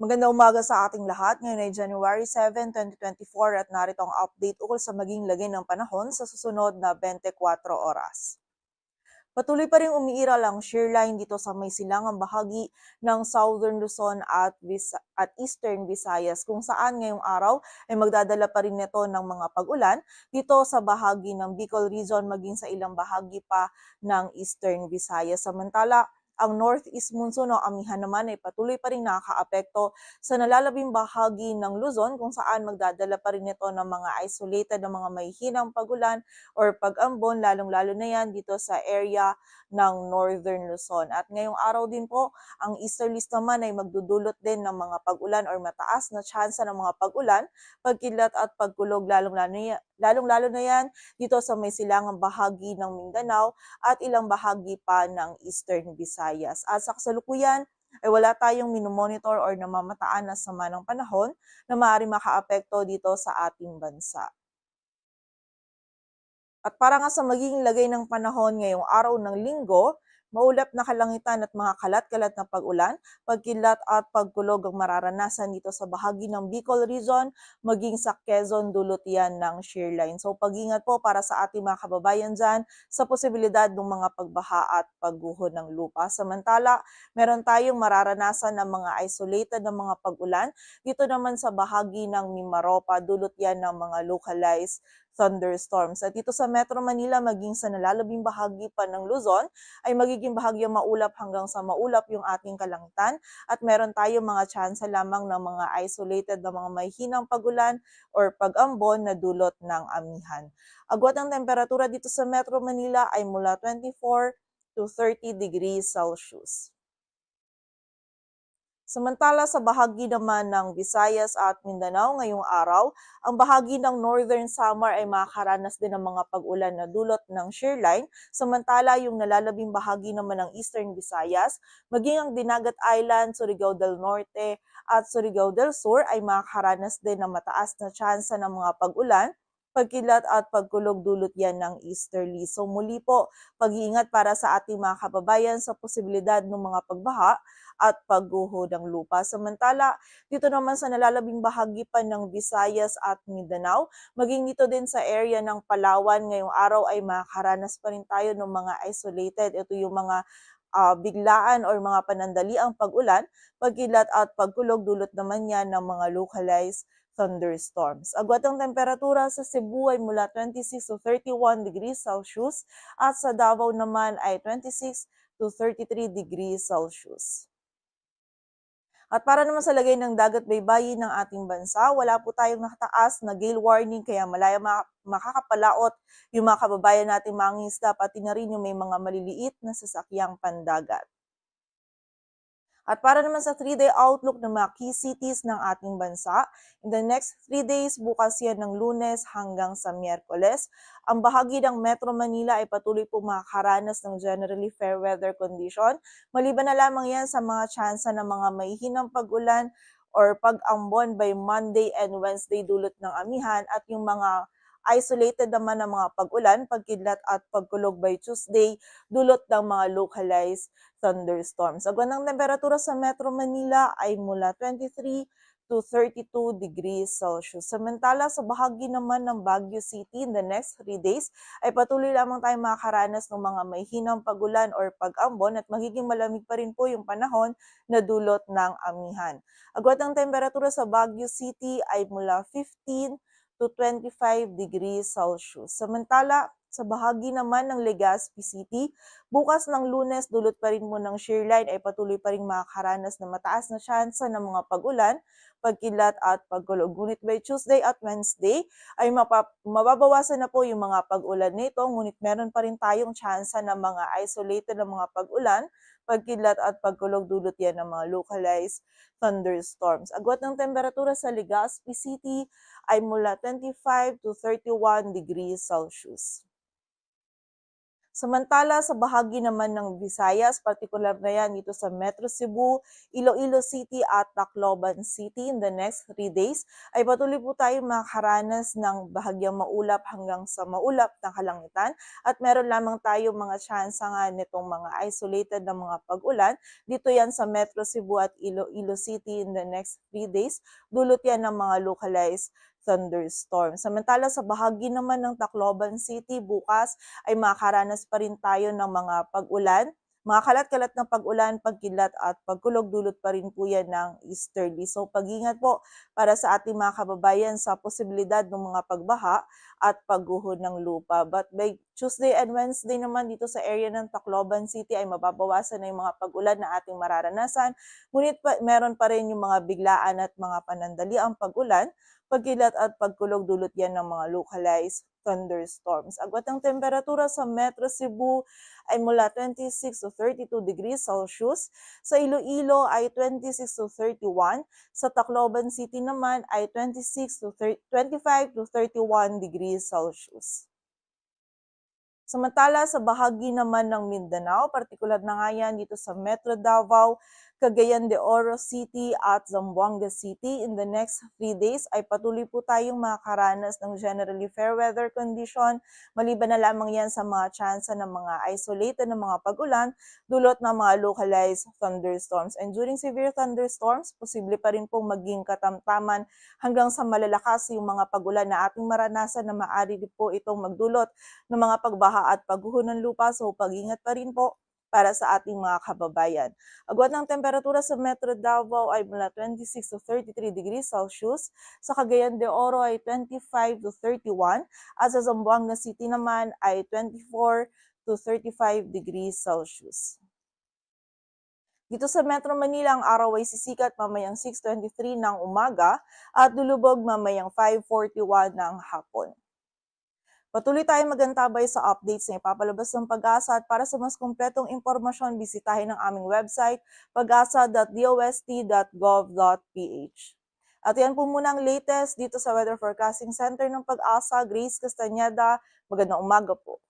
Magandang umaga sa ating lahat. Ngayon ay January 7, 2024 at narito ang update ukol sa maging lagay ng panahon sa susunod na 24 oras. Patuloy pa rin umiiral ang shear line dito sa may silangang bahagi ng Southern Luzon at Eastern Visayas kung saan ngayong araw ay magdadala pa rin nito ng mga pag-ulan dito sa bahagi ng Bicol Region maging sa ilang bahagi pa ng Eastern Visayas. Samantala, ang northeast monsoon o amihan naman ay patuloy pa rin nakakaapekto sa nalalabing bahagi ng Luzon kung saan magdadala pa rin ito ng mga isolated na mga may hinang pagulan or pag-ambon, lalong-lalo na yan dito sa area ng Northern Luzon. At ngayong araw din po, ang easterlies naman ay magdudulot din ng mga pag-ulan or mataas na tsansa ng mga pag-ulan, pagkidlat at pagkulog, lalong-lalo na yan dito sa may silangang bahagi ng Mindanao at ilang bahagi pa ng Eastern Visayas. At sa kasalukuyan, ay wala tayong minomonitor or namamataan na sama ng panahon na maaari makaapekto dito sa ating bansa. At para nga sa magiging lagay ng panahon ngayong araw ng linggo, maulap na kalangitan at mga kalat-kalat na pag-ulan, pagkilat at pagkulog ang mararanasan dito sa bahagi ng Bicol Region, maging sa Quezon dulot yan ng shear line. So pag-ingat po para sa ating mga kababayan dyan sa posibilidad ng mga pagbaha at pagguho ng lupa. Samantala, meron tayong mararanasan ng mga isolated na mga pag-ulan. Dito naman sa bahagi ng Mimaropa, dulot yan ng mga localized thunderstorms. At dito sa Metro Manila maging sa nalalabing bahagi pa ng Luzon ay magiging bahagyang maulap hanggang sa maulap yung ating kalangitan at meron tayong mga tsansa lamang ng mga isolated na mga may hinang pagulan or pag-ambon na dulot ng amihan. Agwat ang temperatura dito sa Metro Manila ay mula 24 to 30 degrees Celsius. Samantala sa bahagi naman ng Visayas at Mindanao ngayong araw, ang bahagi ng Northern Samar ay makakaranas din ng mga pag-ulan na dulot ng shear line, samantala yung nalalabing bahagi naman ng Eastern Visayas, maging ang Dinagat Island, Surigao del Norte at Surigao del Sur ay makakaranas din ng mataas na tsansa ng mga pag-ulan, pagkilat at pagkulog dulot yan ng easterly. So muli po, pag-iingat para sa ating mga kababayan sa posibilidad ng mga pagbaha at pagguho ng lupa. Samantala, dito naman sa nalalabing bahagi pa ng Visayas at Mindanao, maging dito din sa area ng Palawan ngayong araw ay makakaranas pa rin tayo ng mga isolated. Ito yung mga biglaan or mga panandaliang pag-ulan, pagkilat at pagkulog dulot naman yan ng mga localized thunderstorms. Agwat ang temperatura sa Cebu ay mula 26 to 31 degrees Celsius at sa Davao naman ay 26 to 33 degrees Celsius. At para naman sa lagay ng dagat baybayin ng ating bansa, wala po tayong nakataas na gale warning kaya malaya makakapalaot yung mga kababayan nating mangingisda pati na rin yung may mga maliliit na sasakyang pandagat. At para naman sa 3-day outlook ng mga key cities ng ating bansa, in the next 3 days, bukas yan ng Lunes hanggang sa Miyerkules, ang bahagi ng Metro Manila ay patuloy po makakaranas ng generally fair weather condition. Maliban na lamang yan sa mga tsansa ng mga may hinang pag-ulan or pag-ambon by Monday and Wednesday dulot ng amihan at yung mga isolated naman ng mga pag-ulan, pagkidlat at pagkulog by Tuesday dulot ng mga localized thunderstorms. Agwan ng temperatura sa Metro Manila ay mula 23 to 32 degrees Celsius. Samantala sa bahagi naman ng Baguio City in the next 3 days ay patuloy lamang tayong makakaranas ng mga may hinang pagulan or pag-ambon at magiging malamig pa rin po yung panahon na dulot ng amihan. Agwat ng temperatura sa Baguio City ay mula 15 to 25 degrees Celsius. Samantala, sa bahagi naman ng Legazpi City, bukas ng Lunes dulot pa rin mo ng shear line ay patuloy pa rin makakaranas na mataas na tsansa ng mga pag-ulan, pagkilat at pagkulog. Ngunit by Tuesday at Wednesday ay mababawasan na po yung mga pag-ulan nito, ngunit meron pa rin tayong tsansa ng mga isolated na mga pag-ulan, pagkilat at pagkulog dulot yan ng mga localized thunderstorms. Agwat ng temperatura sa Legazpi City ay mula 25 to 31 degrees Celsius. Samantala sa bahagi naman ng Visayas, partikular na yan dito sa Metro Cebu, Iloilo City at Tacloban City in the next 3 days, ay patuloy po tayong makakaranas ng bahagyang maulap hanggang sa maulap na kalangitan at meron lamang tayong mga tsansa nga nitong mga isolated na mga pag-ulan. Dito yan sa Metro Cebu at Iloilo City in the next 3 days. Dulot yan ng mga localized thunderstorm. Samantala sa bahagi naman ng Tacloban City, bukas ay makakaranas pa rin tayo ng mga pag-ulan. Mga kalat-kalat na pag-ulan, pagkilat at pagkulog, dulot pa rin po yan ng easterly. So pag-ingat po para sa ating mga kababayan sa posibilidad ng mga pagbaha at pagguho ng lupa. But by Tuesday and Wednesday naman dito sa area ng Tacloban City ay mababawasan na yung mga pag-ulan na ating mararanasan. Ngunit meron pa rin yung mga biglaan at mga panandaliang pag-ulan, pagkilat at pagkulog, dulot yan ng mga localized thunderstorms. Agwat ng temperatura sa Metro Cebu ay mula 26 to 32 degrees Celsius. Sa Iloilo ay 26 to 31. Sa Tacloban City naman ay 25 to 31 degrees Celsius. Samantala sa bahagi naman ng Mindanao, partikular na nga yan dito sa Metro Davao, Cagayan de Oro City at Zamboanga City, in the next 3 days ay patuloy po tayong makakaranas ng generally fair weather condition. Maliban na lamang yan sa mga tsansa ng mga isolated na mga pag-ulan, dulot ng mga localized thunderstorms. And during severe thunderstorms, posible pa rin pong maging katamtaman hanggang sa malalakas yung mga pag-ulan na ating maranasan na maaari po itong magdulot ng mga pagbaha at pagguho ng lupa. So pag-ingat pa rin po para sa ating mga kababayan. Agwat ng temperatura sa Metro Davao ay mula 26 to 33 degrees Celsius. Sa Cagayan de Oro ay 25 to 31. At sa Zamboanga City naman ay 24 to 35 degrees Celsius. Dito sa Metro Manila, ang araw ay sisikat mamayang 6:23 ng umaga at lulubog mamayang 5:41 ng hapon. Patuloy tayong magantabay sa updates na ipapalabas ng Pag-asa at para sa mas kumpletong impormasyon, bisitahin ang aming website pag-asa.dost.gov.ph. At yan po muna ang latest dito sa Weather Forecasting Center ng Pag-asa. Grace Castañeda, magandang umaga po.